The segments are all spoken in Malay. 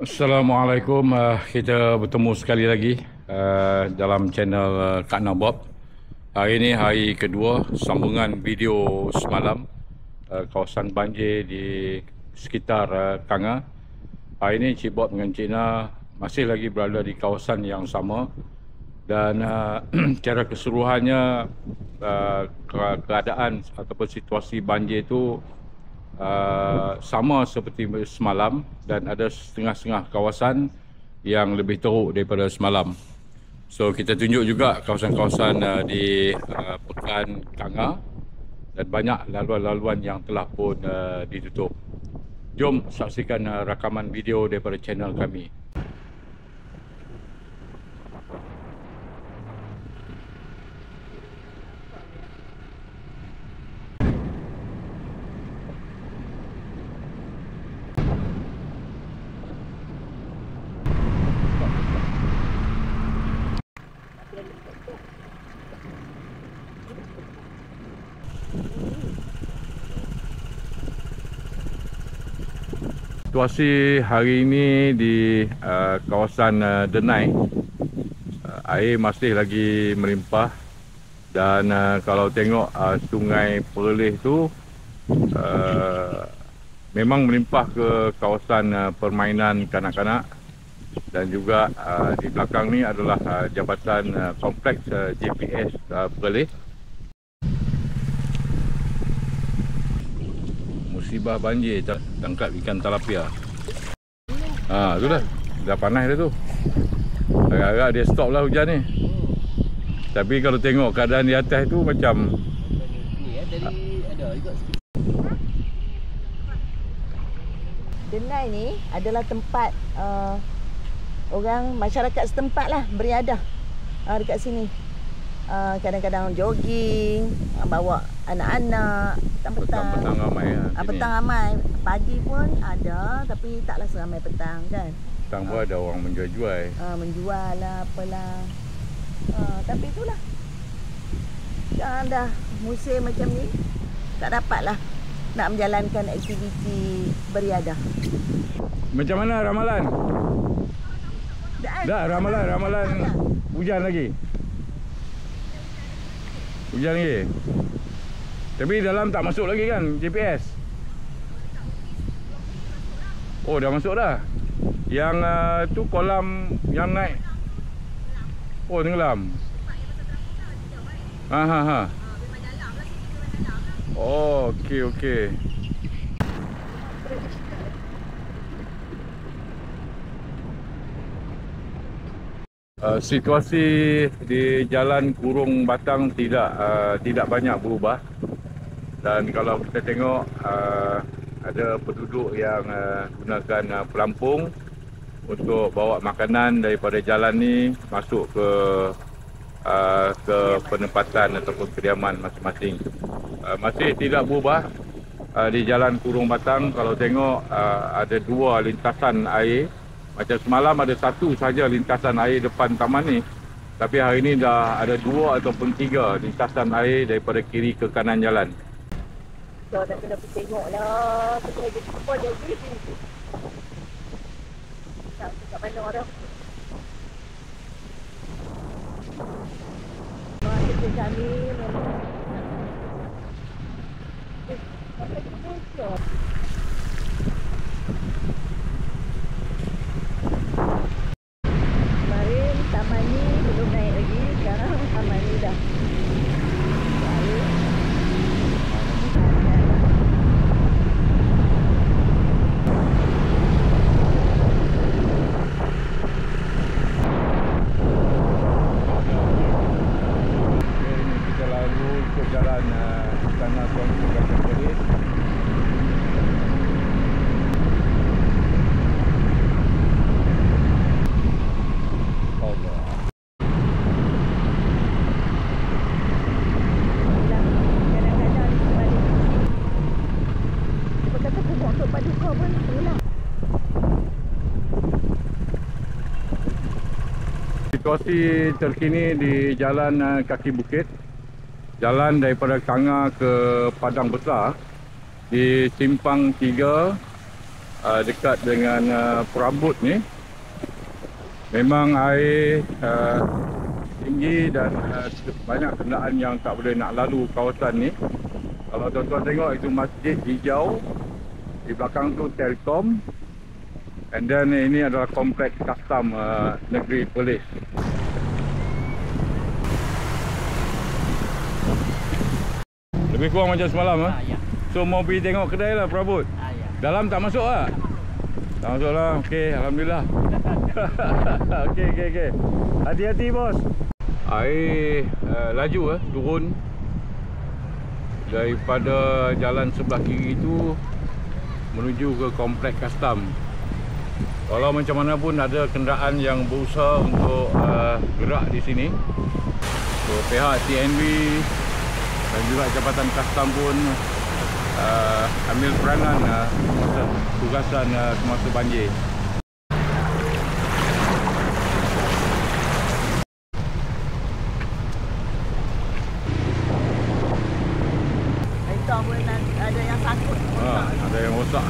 Assalamualaikum, kita bertemu sekali lagi dalam channel Kak Nabob. Hari ini hari kedua sambungan video semalam kawasan banjir di sekitar Kanga. Hari ini Cik Bob dengan Cik Na masih lagi berada di kawasan yang sama dan secara keseluruhannya keadaan ataupun situasi banjir itu sama seperti semalam dan ada setengah-setengah kawasan yang lebih teruk daripada semalam. So kita tunjuk juga kawasan-kawasan di Pekan Kanga dan banyak laluan-laluan yang telah pun ditutup. Jom saksikan rakaman video daripada channel kami. Situasi hari ini di kawasan Denai, air masih lagi melimpah dan kalau tengok sungai Perlis tu memang melimpah ke kawasan permainan kanak-kanak dan juga di belakang ni adalah jabatan kompleks JPS Perlis. Musibah banjir tangkap ikan tilapia. Tu dah panas dah tu. Agak-agak dia stop lah hujan ni. Tapi kalau tengok keadaan di atas tu macam Denai ni adalah tempat orang masyarakat setempat lah beriadah dekat sini. Kadang-kadang jogging, bawa anak-anak petang-petang. Petang ramai lah. Petang ramai. Pagi pun ada tapi taklah seramai petang kan. Petang pun ada orang menjual-jual. Menjual lah apalah. Tapi itulah. Sekarang dah musim macam ni, tak dapatlah nak menjalankan aktiviti beriadah. Macam mana ramalan? Dah ramalan hujan lagi. Hujan lagi. Tapi dalam tak masuk lagi kan GPS? Oh, dah masuk dah. Yang tu kolam yang naik. Oh, tenggelam. Oh, okey. Situasi di Jalan Kurung Batang tidak banyak berubah. Dan kalau kita tengok ada penduduk yang gunakan pelampung untuk bawa makanan daripada jalan ni masuk ke penempatan ataupun kediaman masing-masing. Masih tidak berubah di Jalan Kurung Batang. Kalau tengok ada dua lintasan air. Macam semalam ada satu saja lintasan air depan taman ni. Tapi hari ni dah ada dua ataupun tiga lintasan air daripada kiri ke kanan jalan. So, dah kena pergi tengok lah. Kita lagi apa jadi. Tak tahu kat mana dah. Kita kami memang. Sampai ke puncak. Kemarin taman ni belum naik lagi. Sekarang taman ni dah. Situasi terkini di Jalan Kaki Bukit, jalan daripada Kanga ke Padang Besar di Simpang 3 dekat dengan Prabut ni memang air tinggi dan banyak kenderaan yang tak boleh nak lalu kawasan ni. Kalau tuan-tuan tengok itu masjid hijau, di belakang tu Telkom, and then ini adalah kompleks custom negeri Perlis. Lebih kurang macam semalam Ya. So mau pergi tengok kedai lah Prabut. Ya. Dalam tak masuk lah? Tak masuk lah. Okey, alhamdulillah. Okey. Hati-hati bos. Air laju turun daripada jalan sebelah kiri tu menuju ke kompleks custom. Walau macam mana pun ada kenderaan yang berusaha untuk gerak di sini. So pihak TNB dan juga Jabatan Custom pun ambil peranan semasa tugasan semasa banjir. Itu pun ada yang sakut. Ada yang rosak.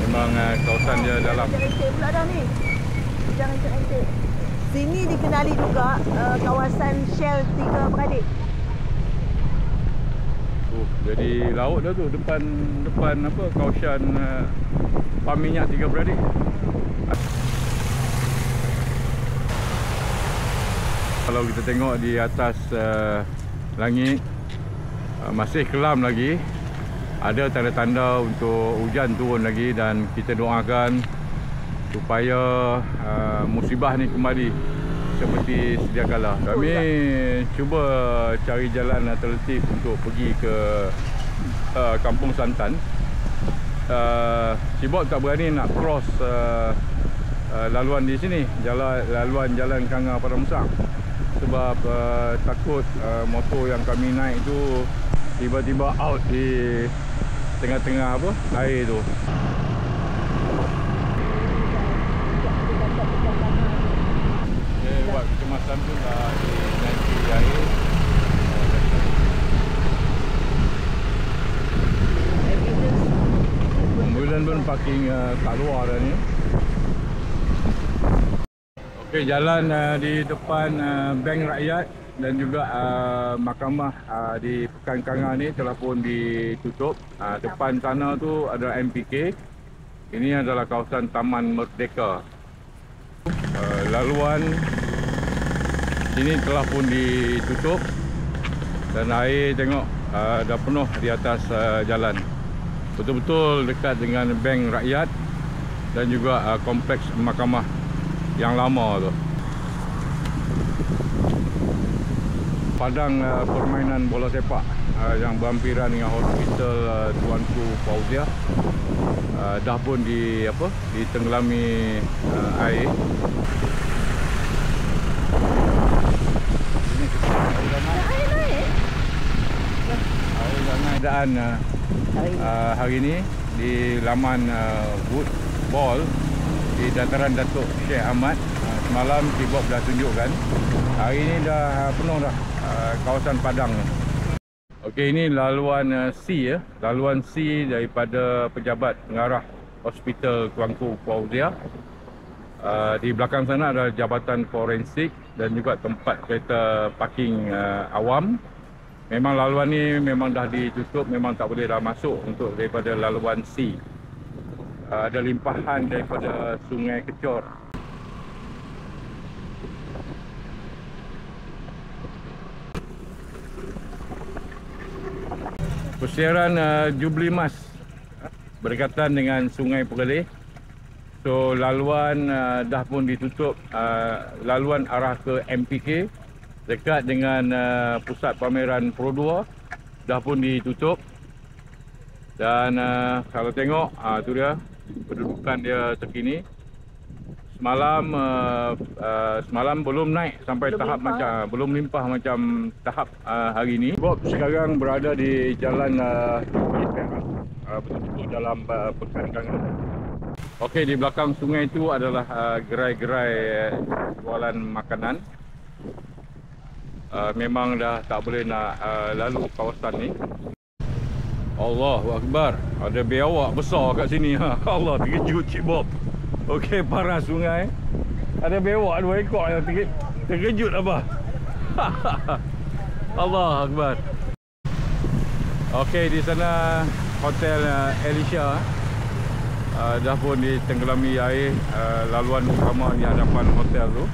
Memang kawasan dia dalam. Rencik pula dah ni. Jangan rencik. Sini dikenali juga kawasan Shell 3 beradik. Jadi laut dah tu depan apa kawasan pam minyak 3 beradik. Kalau kita tengok di atas langit masih kelam lagi. Ada tanda-tanda untuk hujan turun lagi dan kita doakan supaya musibah ni kembali seperti sedia kala. Kami cuba cari jalan alternatif untuk pergi ke Kampung Santan. Cibok tak berani nak cross laluan di sini, laluan Jalan Kanga Padang Besar, sebab takut motor yang kami naik tu tiba-tiba out di tengah-tengah apa air tu. Buat kecemasan tu dah dinaiki air. Ambulan pun parking kat luar dah ni. Okey, jalan di depan Bank Rakyat dan juga mahkamah di Pekan Kanga ni telah pun ditutup. Depan sana tu ada MPK. Ini adalah kawasan Taman Merdeka. Laluan ini telah pun ditutup dan air tengok dah penuh di atas jalan. Betul-betul dekat dengan Bank Rakyat dan juga kompleks mahkamah yang lama tu. Padang permainan bola sepak yang berhampiran dengan hospital Tuanku Fauziah dah pun ditenggelami air. Keadaan hari ini di laman Wood Ball di dataran Datuk Sheikh Ahmad. Semalam Cibok dah tunjukkan, hari ini dah penuh dah kawasan padang ni. Okey, ini laluan C laluan C daripada pejabat pengarah Hospital Tuanku Fauziah. Di belakang sana ada Jabatan Forensik dan juga tempat kereta parking awam. Memang laluan ni memang dah ditutup, memang tak boleh dah masuk untuk daripada laluan C. Ada limpahan daripada Sungai Kecor. Persiaran Jubli Mas berdekatan dengan Sungai Perlis. So laluan dah pun ditutup, laluan arah ke MPK dekat dengan pusat pameran Pro 2 dah pun ditutup. Dan kalau tengok tu dia kedudukan dia terkini. Semalam belum naik sampai tahap macam belum limpah macam tahap hari ni. Bob sekarang berada di jalan betul-betul dalam Pekan Kanga. Okey, di belakang sungai itu adalah gerai-gerai jualan makanan. Memang dah tak boleh nak lalu kawasan ni. Allahu Akbar. Ada biawak besar kat sini. Ha. Allah, terkejut Cik Bob. Okey, paras sungai. Ada biawak 2 ekor yang terkejut apa? Allah Akbar. Okey, di sana Hotel Alicia dah pun ditenggelami air. Laluan utama di hadapan hotel tu.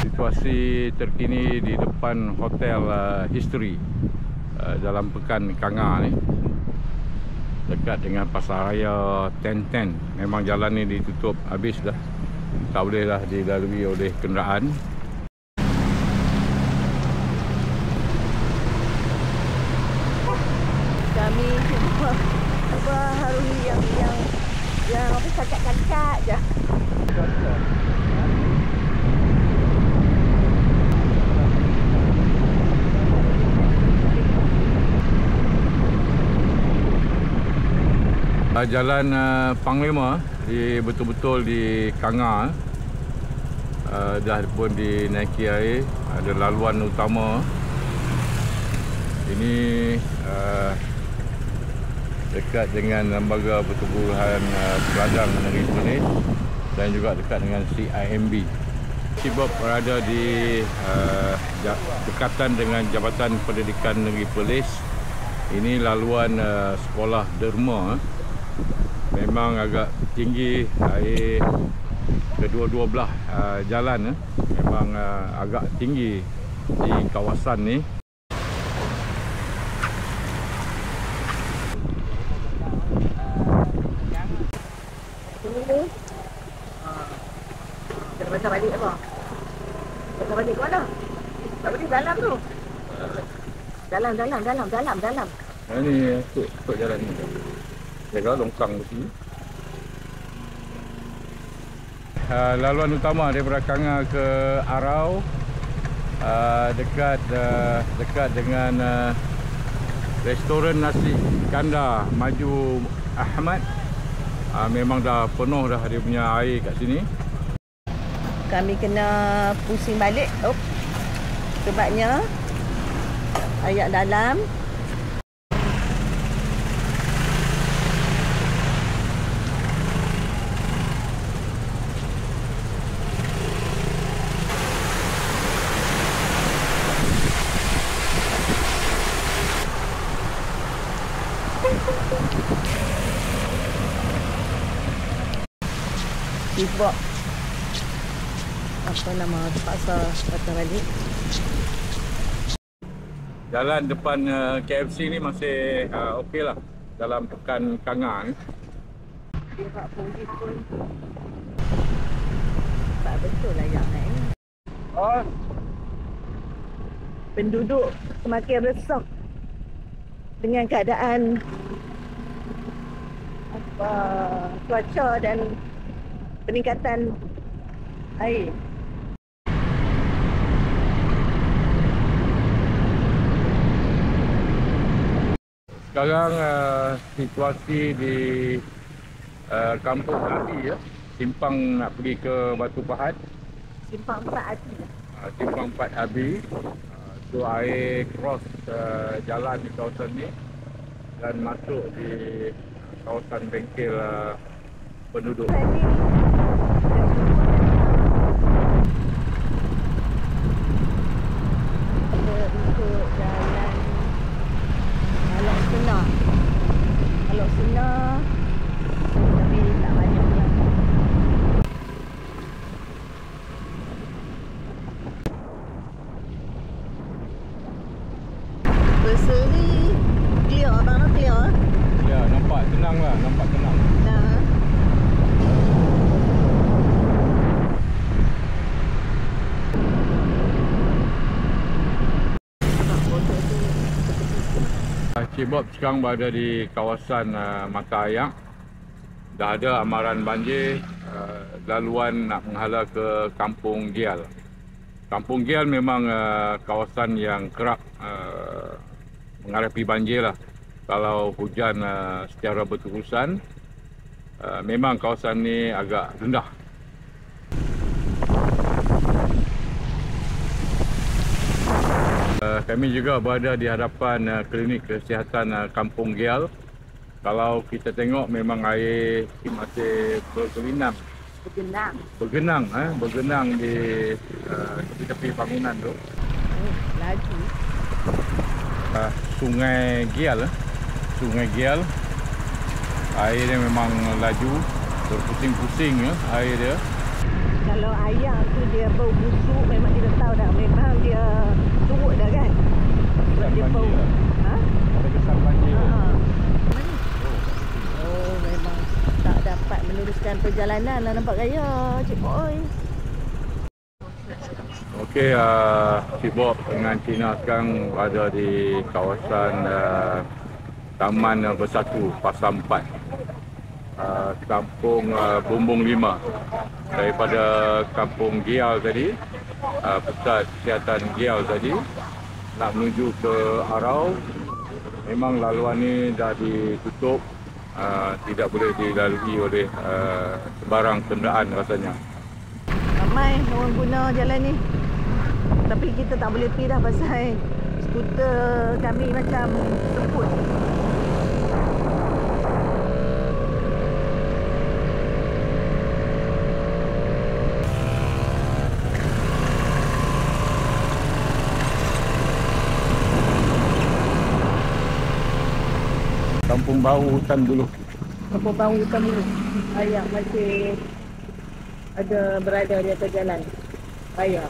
Situasi terkini di depan Hotel History dalam Pekan Kanga ni, dekat dengan Pasaraya Ten. Memang jalan ni ditutup habis dah, tak boleh dah dilalui oleh kenderaan. Kami cuba harui yang apa, kakak-kakak je. Jalan Panglima betul-betul di Kanga dah pun dinaiki air. Ada laluan utama ini dekat dengan Lembaga Pertubuhan Peladang Negeri Perlis dan juga dekat dengan CIMB. Cik Bob berada di dekatan dengan Jabatan Pendidikan Negeri Perlis. Ini laluan sekolah derma. Memang agak tinggi air kedua-dua belah jalan. Memang agak tinggi di kawasan ni. Kita pasal balik apa? Pasal balik ke mana? Tak boleh dalam tu. Dalam. Ini ikut jalan ni. Jaga longkang di sini. Laluan utama daripada Kanga ke Arau, dekat dengan restoran nasi kandar Maju Ahmad. Memang dah penuh dah dia punya air kat sini. Kami kena pusing balik. Sebabnya air dalam. Bob apa nama terpaksa patah balik. Jalan depan KFC ni masih okey lah dalam Pekan Kanga ni. Dia tak polis pun tak betul lah yang lain. Penduduk semakin resah dengan keadaan cuaca dan peningkatan air. Sekarang situasi di Kampung Abi, simpang nak pergi ke Batu Pahat. Simpang 4 Abi. Simpang 4 Abi. Tu air cross jalan di kawasan ni dan masuk di kawasan bengkel penduduk. Ikut jalan Alok Sena tapi tak banyak lah. Berseri clear, abang nak clear? Ya, nampak tenang lah, nampak tenang. Nah. Cik Bob sekarang berada di kawasan Mata Ayak. Dah ada amaran banjir, laluan nak menghala ke Kampung Gial. Kampung Gial memang kawasan yang kerap menghadapi banjir lah. Kalau hujan secara berterusan, memang kawasan ni agak rendah. Kami juga berada di hadapan klinik kesihatan Kampung Gial. Kalau kita tengok memang air masih bergelinang. Bergenang di tepi-tepi bangunan tu. Laju. Sungai Gial. Air dia memang laju, berpusing-pusing air dia. Kalau air tu dia bau busuk, memang kita tahu dah, memang dia turut dah kan. Sebab dia bau. Ha? Ada kesan banjir. Oh, memang tak dapat meneruskan perjalanan lah, nampak gaya Cik Boy. Okey, Cik Bob dengan Cina sekarang berada di kawasan Taman Bersatu Pasar 4, Kampung Bumbung 5. Daripada Kampung Gial tadi, pusat kesihatan Gial tadi, nak menuju ke Arau. Memang laluan ni dah ditutup, tidak boleh dilalui oleh sebarang kenderaan rasanya. Ramai orang guna jalan ni. Tapi kita tak boleh pergi dah pasal skuter kami macam semput. Kampung Baru Hutan Buluh. Kampung Baru Hutan Buluh. Ayah masih ada berada di atas jalan raya.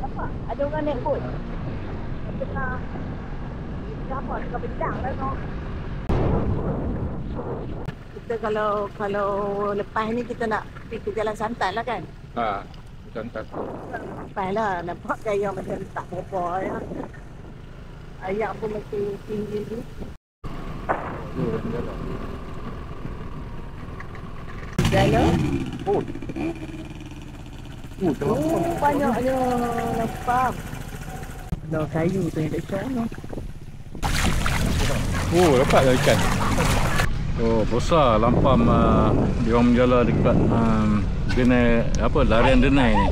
Apa? Ada orang naik bot. Tengah apa? Tengah bendang lah no. Kita kalau lepas ni kita nak pergi ke Jalan Santan lah kan? Santan. Sampailah, nampak gaya macam tak berapa ya. Ayak pun masih tinggi tu. Jalan? Banyaknya nampak. Dah kayu tu yang tak syok. Dapatlah ikan. Besar lampam dia orang menjala dekat larian denai ni.